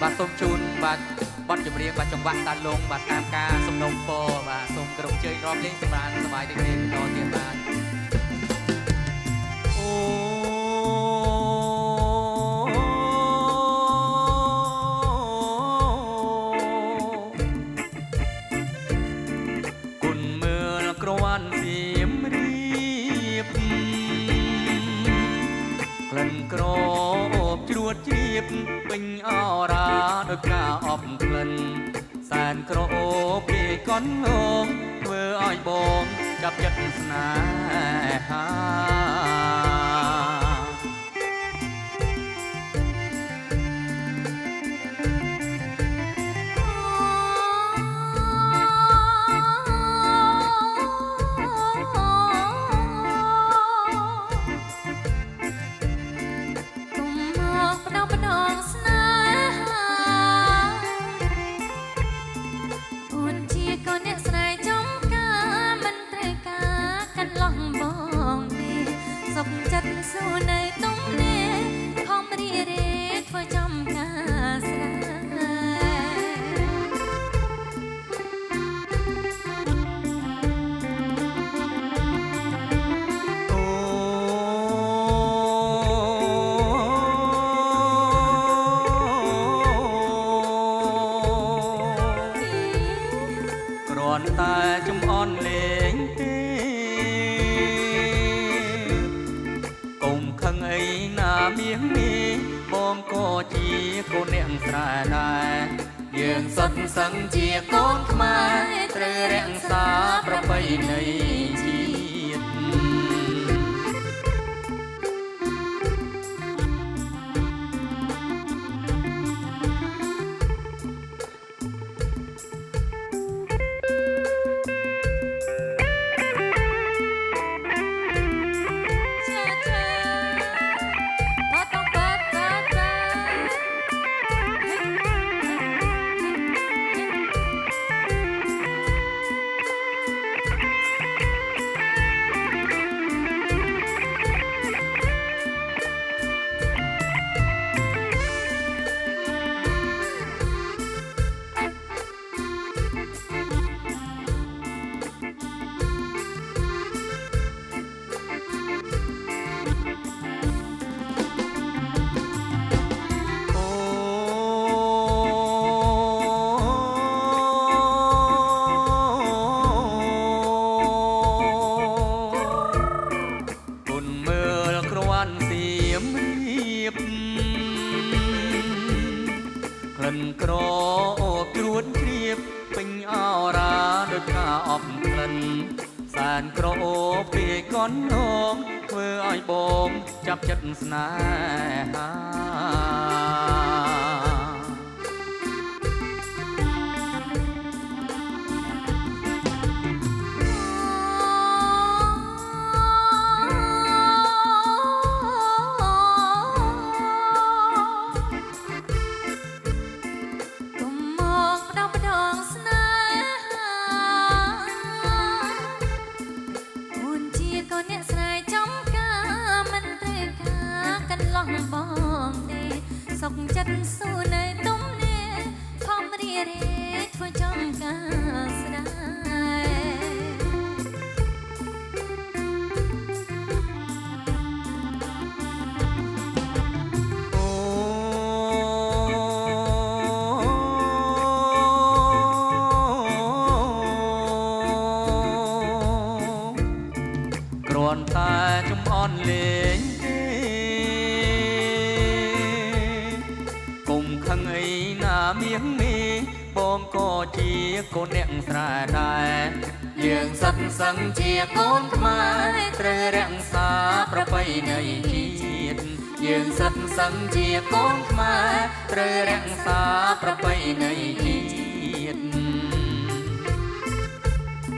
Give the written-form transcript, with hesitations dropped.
បាទសូមជូនបាទបទចម្រៀងបាទចង្វាក់តាលងបាទតាមការសំណូមពរបាទសូមគោរពជើញរាប់លេងសម្រាប់សប្បាយរីករាយបន្តទៀតបាទអូគុណមើលក្រវ៉ាន់សៀមរៀបក្លិនក្រអូបជ្រួតជ្រាបពេញអរាដោយការអបក្លិនសែនក្រអូបគេកន់ងងធ្វើឲ្យបងចាប់ចិត្តស្នេហាสู้ในตุ้มเน่ขอมรีเรทั่วจำกาสกรอนตาจุ่มอ่อนเลงเมียงนี้บองก็จีโกเนียงสระได้ยืงสดสังเจียก้อนขมาเตรแรงสาประไปในชีตក្លិនក្រអូបជ្រួតជ្រាបពេញអរាដោយការអបក្លិនសែនក្រអូបពីកន់ងងធ្វើឲ្យបងចាប់ចិត្តស្នេហាสกจัดสู้ในตุ้มเน่ขอมรีเรทั่วจอมกาสดกรอนตาจุ่มอ่อนเลงเมียงมีบองก็เจียโกเนียงสระได้ยืงสัดสังเจียก้นมาเตรแรงสาประไปในจีตยืงสัดสังเจียก้นมาเตรแรงสาประไปในจีต